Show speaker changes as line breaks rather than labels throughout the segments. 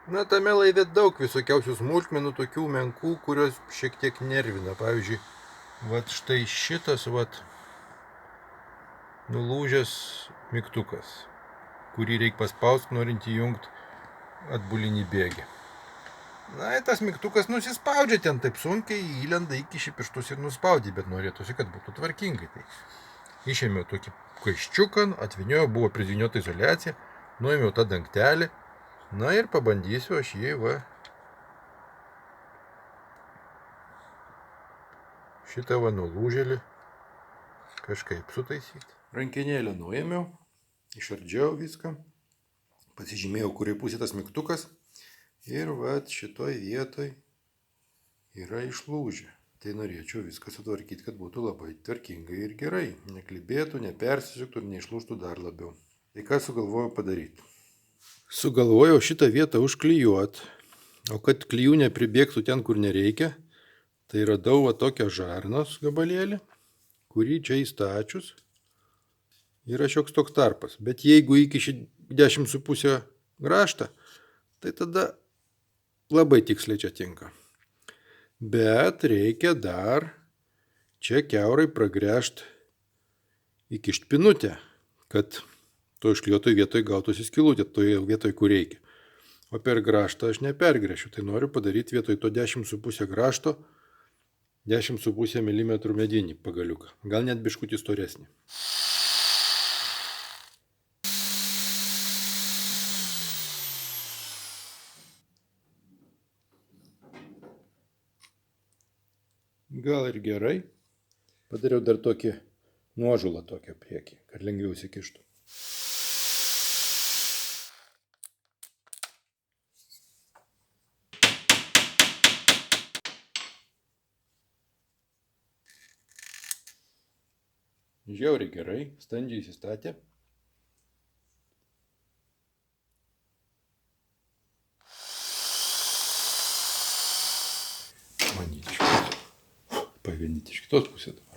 Na, tame laive daug visokiausių smulkmenų, tokių menkų, kurios šiek tiek nervina. Pavyzdžiui, vat štai šitas nulūžęs mygtukas, kurį reikia paspausti, norint įjungti atbulinį bėgį. Na, tas mygtukas nusispaudžia ten taip sunkiai, įlenda, įkiši pirštus ir nuspaudė, bet norėtųsi, kad būtų tvarkingai. Tai išėmiau tokį kaiščiuką, atvinėjau, buvo pridvyniota izoliacija, nuėmiau tą dangtelį, na ir pabandysiu aš jį šitą nulūžėlį kažkaip sutaisyti. Rankenėlę nuėmiau, išardžiau viską, pasižymėjau, kuriai pusė tas mygtukas ir šitoj vietoj yra išlūžę. Tai norėčiau viską sutvarkyti, kad būtų labai tvarkingai ir gerai. Neklibėtų, nepersisuktų ir neišlūžtų dar labiau. Tai ką sugalvojau padaryti? Sugalvojau šitą vietą užklijuoti, o kad klijų nepribėgtų ten, kur nereikia, tai radau tokią žarnos gabalėlį, kurį čia įstačius yra šioks toks tarpas. Bet jeigu įkiši 10,5 grąžtą, tai tada labai tiksliai čia tinka. Bet reikia dar čia kiaurai pragręžti, įkišti pinutę, kad to išklijuotoj vietoj gautųsi skylutė, toje vietoj, kur reikia. O per grąžtą aš nepergręšiu, tai noriu padaryti vietoj to 10,5 grąžto 10,5 mm medinį pagaliuką, gal net biškutį storesnį. Gal ir gerai. Padariau dar tokį nuožulą tokią priekį, kad lengviau įsikištų. Žiauriai gerai, standžiai įsistatė. Bandyti iš kitos. Pavienyti iš kitos pusės dabar.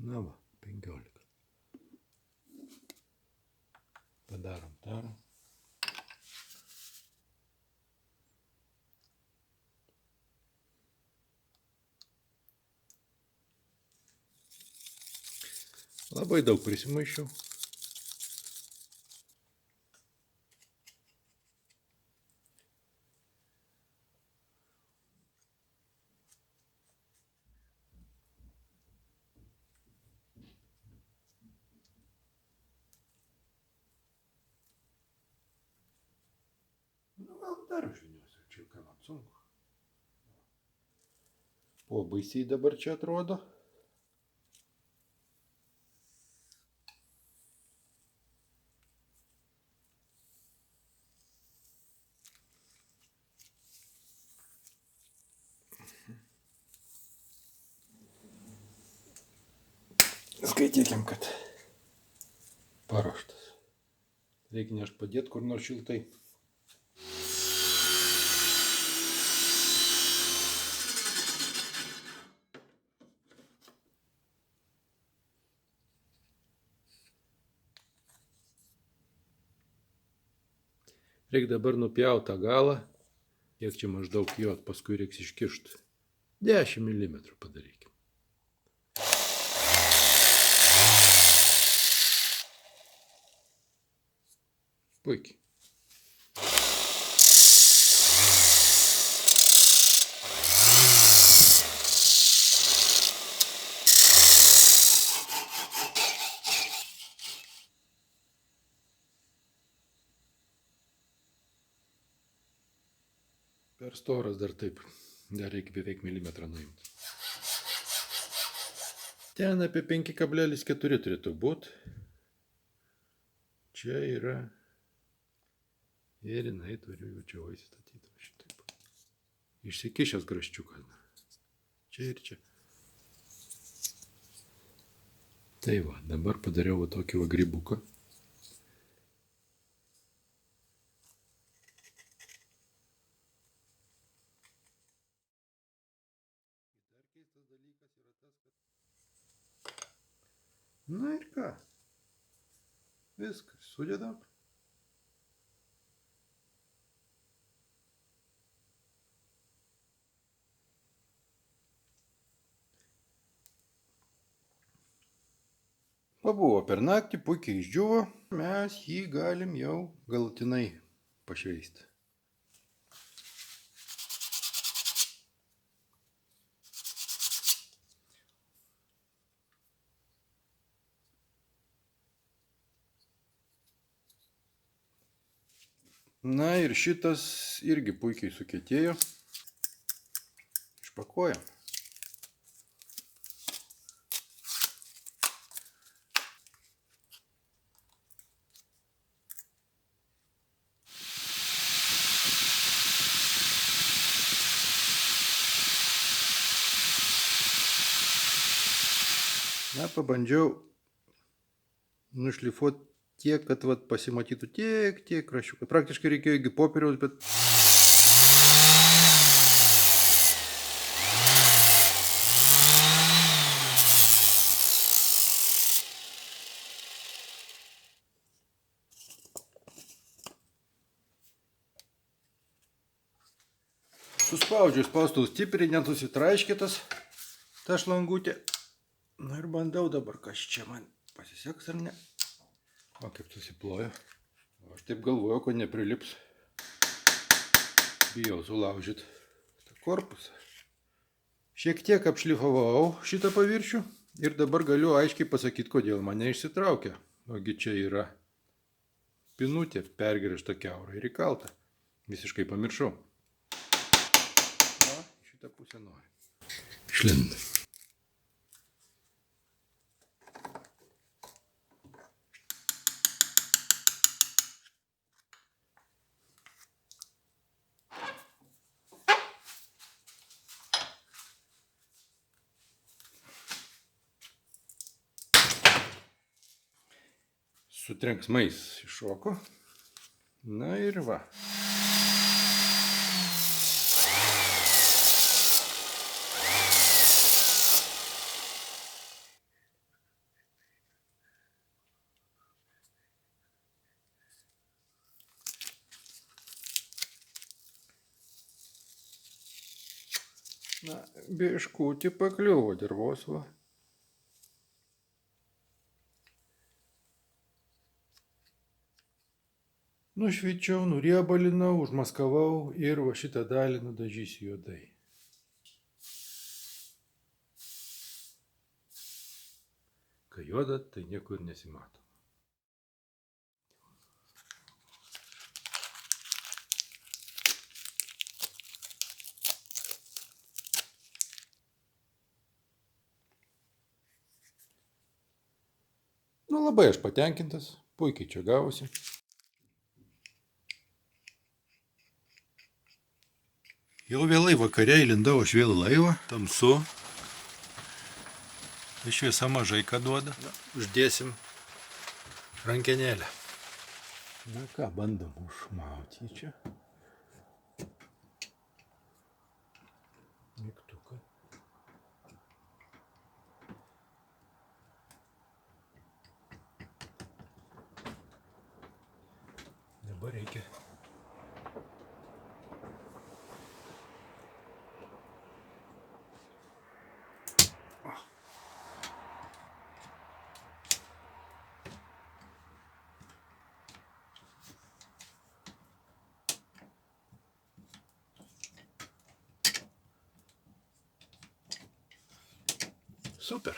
Na va, 15. Padarom tarą. Labai daug prisimaišiau. Nu, gal dar užviniosiu, čia ką man sunku. O baisiai dabar čia atrodo. Skaitykim, kad paruoštas. Reikia nešt padėti kur nors šiltai. Reikia dabar nupjauti tą galą, kiek čia maždaug jo, paskui reiks iškišti. 10 mm padarykim. Puikiai. Per storas dar taip. Dar reikia beveik milimetrą nuimti. Ten apie 5,4 turėtų būti. Čia yra. Ir jinai turiu jaučiau įsistatyti. Šitaip. Išsikišęs kraščiukas. Čia ir čia. Tai va, dabar padariau va tokį va grybuką. Dar keistas dalykas yra tas, kad... Na ir ką? Viskas, sudedam. Pabuvo per naktį, puikiai išdžiuvo. Mes jį galim jau galutinai pašveisti. Na ir šitas irgi puikiai sukietėjo. Išpakuojam. Na, pabandžiau nušlifuoti tiek, kad vat, pasimatytų tiek kraščiukai. Praktiškai reikėjo iki popieriaus, bet... Suspaudžiu spaustuvą stipriai, nesusitraiškytas ta šlangutė. Na ir bandau dabar, kas čia man pasiseks ar ne. O kaip susiplojo. Aš taip galvoju, kad neprilips. Bijau sulaužyti tą korpusą. Šiek tiek apšlifavau šitą paviršių ir dabar galiu aiškiai pasakyti, kodėl man neišsitraukia. Ogi čia yra pinutė pergręžta kiaurai ir įkalta. Visiškai pamiršau. Na, šitą pusę noriu. Išlind. Su trenksmais iššoko. Na ir va. Na, biškutį pakliuvo dirvos va. Nušvičiau, nuriebalinau, užmaskavau ir va šitą dalį nudažysiu juodai. Kai juoda, tai niekur nesimato. Nu, labai aš patenkintas, puikiai čia gavosi. Jau vėlai vakare įlindau aš vėl laivą, tamsu. Šviesa mažai ką duoda. Uždėsim rankenėlę. Na ką, bandom užmauti čia. Mygtuką. Dabar reikia super.